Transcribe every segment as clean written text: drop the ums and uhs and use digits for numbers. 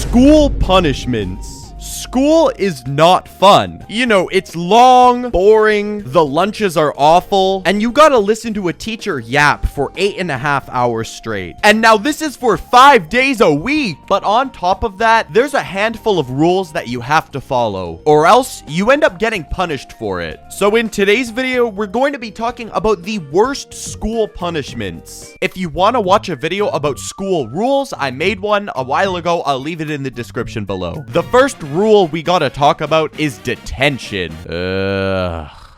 School punishments. School is not fun. You know, it's long, boring, the lunches are awful, and you gotta listen to a teacher yap for 8.5 hours straight. And now this is for 5 days a week. But on top of that, there's a handful of rules that you have to follow, or else you end up getting punished for it. So in today's video, we're going to be talking about the worst school punishments. If you want to watch a video about school rules, I made one a while ago. I'll leave it in the description below. The first rule we gotta talk about is detention.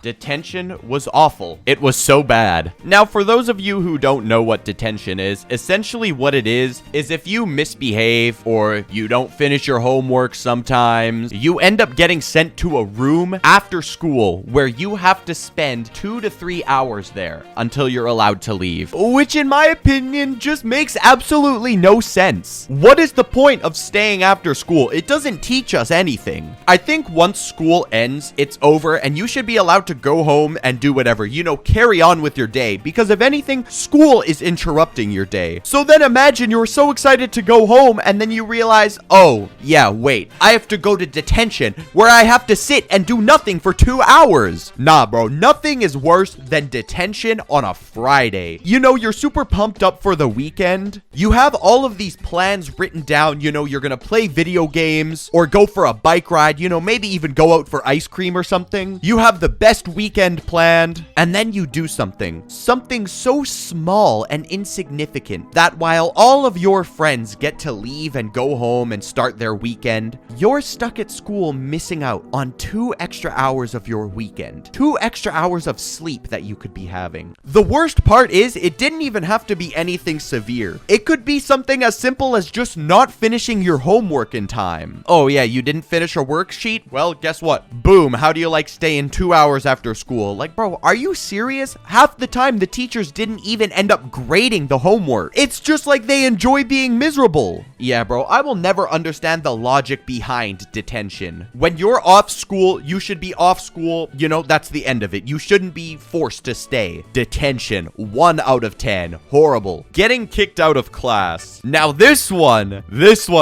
Detention was awful. It was so bad. Now, for those of you who don't know what detention is, essentially what it is if you misbehave or you don't finish your homework sometimes, you end up getting sent to a room after school where you have to spend 2 to 3 hours there until you're allowed to leave. Which, in my opinion, just makes absolutely no sense. What is the point of staying after school? It doesn't teach us anything. I think once school ends, it's over and you should be allowed to go home and do whatever, you know, carry on with your day, because if anything, school is interrupting your day. So then imagine you're so excited to go home and then you realize, oh yeah, wait, I have to go to detention where I have to sit and do nothing for 2 hours. Nah, bro, nothing is worse than detention on a Friday. You know, you're super pumped up for the weekend. You have all of these plans written down. You know, you're gonna play video games or go for a bike ride, you know, maybe even go out for ice cream or something. You have the best weekend planned, and then you do something so small and insignificant that while all of your friends get to leave and go home and start their weekend, you're stuck at school missing out on 2 extra hours of your weekend, 2 extra hours of sleep that you could be having. The worst part is it didn't even have to be anything severe. It could be something as simple as just not finishing your homework in time. Oh yeah, you didn't finish a worksheet? Well, guess what? Boom, how do you like staying 2 hours after school? Like, bro, are you serious? Half the time the teachers didn't even end up grading the homework. It's just like they enjoy being miserable. Yeah, bro, I will never understand the logic behind detention. When you're off school, you should be off school. You know, that's the end of it. You shouldn't be forced to stay. Detention, 1 out of 10. Horrible. Getting kicked out of class. Now this one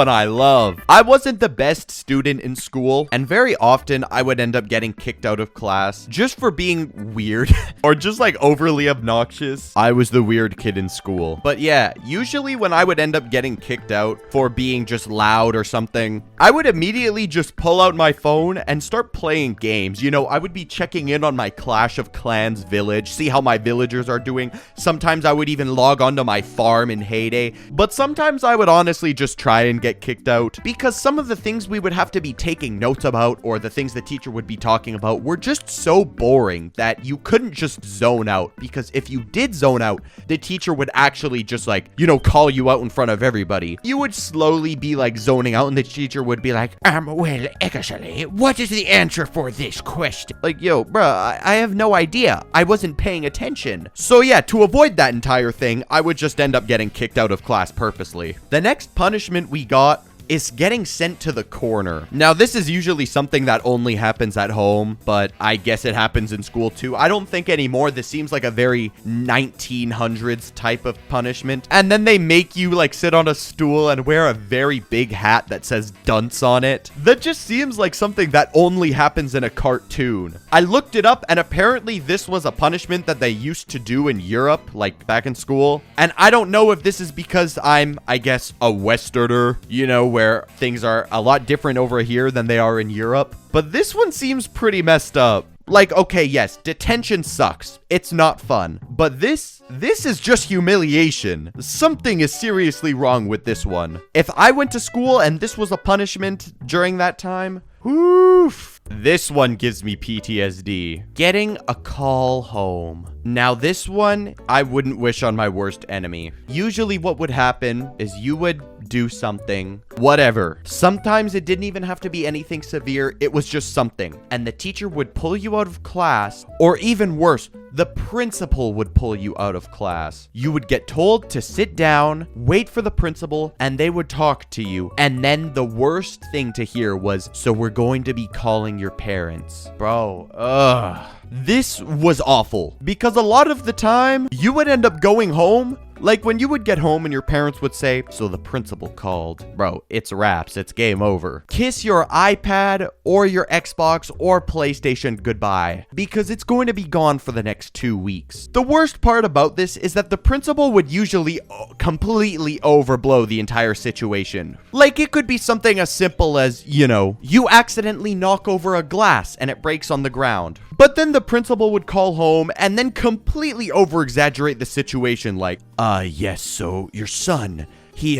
I love. I wasn't the best student in school, and very often I would end up getting kicked out of class just for being weird or just like overly obnoxious. I was the weird kid in school. But yeah, usually when I would end up getting kicked out for being just loud or something, I would immediately just pull out my phone and start playing games. You know, I would be checking in on my Clash of Clans village, see how my villagers are doing. Sometimes I would even log onto my farm in Heyday, but sometimes I would honestly just try and get kicked out because some of the things we would have to be taking notes about or the things the teacher would be talking about were just so boring that you couldn't just zone out, because if you did zone out, the teacher would actually just like, you know, call you out in front of everybody. You would slowly be like zoning out and the teacher would be like, well, actually, what is the answer for this question? Like, yo, bruh, I have no idea. I wasn't paying attention. So yeah, to avoid that entire thing, I would just end up getting kicked out of class purposely. The next punishment we got is getting sent to the corner. Now, this is usually something that only happens at home, but I guess it happens in school too. I don't think anymore. This seems like a very 1900s type of punishment. And then they make you like sit on a stool and wear a very big hat that says dunce on it. That just seems like something that only happens in a cartoon. I looked it up and apparently this was a punishment that they used to do in Europe, like back in school. And I don't know if this is because I'm, I guess, a Westerner, you know, where things are a lot different over here than they are in Europe. But this one seems pretty messed up. Like, okay, yes, detention sucks. It's not fun. But this is just humiliation. Something is seriously wrong with this one. If I went to school and this was a punishment during that time, oof. This one gives me PTSD. Getting a call home. Now this one, I wouldn't wish on my worst enemy. Usually what would happen is you would do something, whatever. Sometimes it didn't even have to be anything severe. It was just something. And the teacher would pull you out of class, or even worse, the principal would pull you out of class. You would get told to sit down, wait for the principal, and they would talk to you. And then the worst thing to hear was, so we're going to be calling your parents. Bro, ugh. This was awful because a lot of the time you would end up going home Like when you would get home and your parents would say, "So the principal called." Bro, it's wraps. It's game over. Kiss your iPad or your Xbox or PlayStation goodbye, because it's going to be gone for the next 2 weeks. The worst part about this is that the principal would usually completely overblow the entire situation. Like it could be something as simple as, you accidentally knock over a glass and it breaks on the ground. But then the principal would call home and then completely over-exaggerate the situation like, yes, so your son, he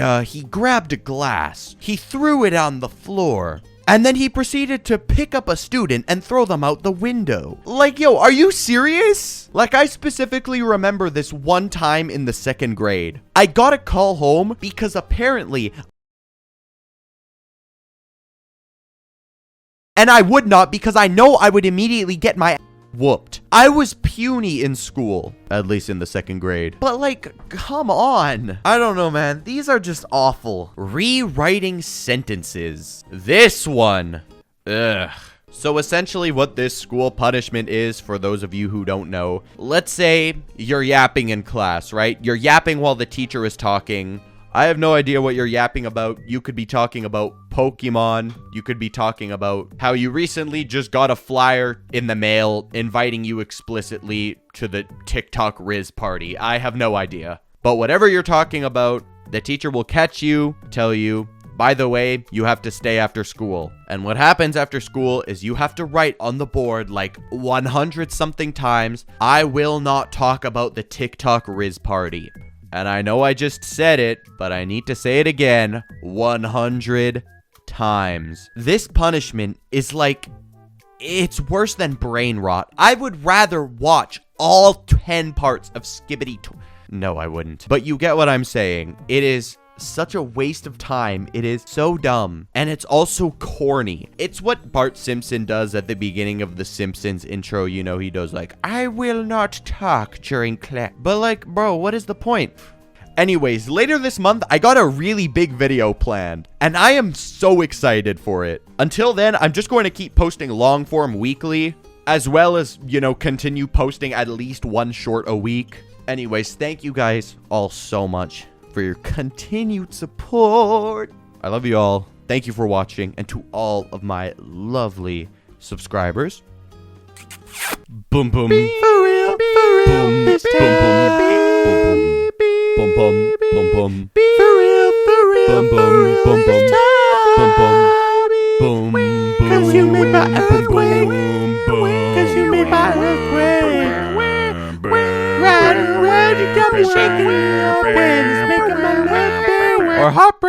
grabbed a glass. He threw it on the floor. And then he proceeded to pick up a student and throw them out the window. Like, yo, are you serious? Like, I specifically remember this one time in the 2nd grade. I got a call home because apparently... And I would not, because I know I would immediately get my whooped. I was puny in school, at least in the 2nd grade. But like, come on. I don't know, man. These are just awful. Rewriting sentences. This one. Ugh. So essentially what this school punishment is, for those of you who don't know, let's say you're yapping in class, right? You're yapping while the teacher is talking. I have no idea what you're yapping about. You could be talking about Pokemon. You could be talking about how you recently just got a flyer in the mail inviting you explicitly to the TikTok Riz party. I have no idea. But whatever you're talking about, the teacher will catch you, tell you, by the way, you have to stay after school. And what happens after school is you have to write on the board like 100 something times, "I will not talk about the TikTok Riz party." And I know I just said it, but I need to say it again 100 times. This punishment is like, it's worse than brain rot. I would rather watch all 10 parts of No, I wouldn't. But you get what I'm saying. It is such a waste of time. It is so dumb. And it's also corny. It's what Bart Simpson does at the beginning of the Simpsons intro. He does like, "I will not talk during class." But like, bro, what is the point? Anyways, later this month, I got a really big video planned, and I am so excited for it. Until then, I'm just going to keep posting long form weekly, as well as, continue posting at least one short a week. Anyways, thank you guys all so much for your continued support. I love you all. Thank you for watching. And to all of my lovely subscribers, boom, boom. For real, boom, this time. Boom, boom, boom, boom. For real, boom, boom, boom, boom. Boom, boom, boom, boom. 'Cause you made my earthquake. 'Cause you made my earthquake. Right around, you got me shaking. When it's making my earthquake. Or hop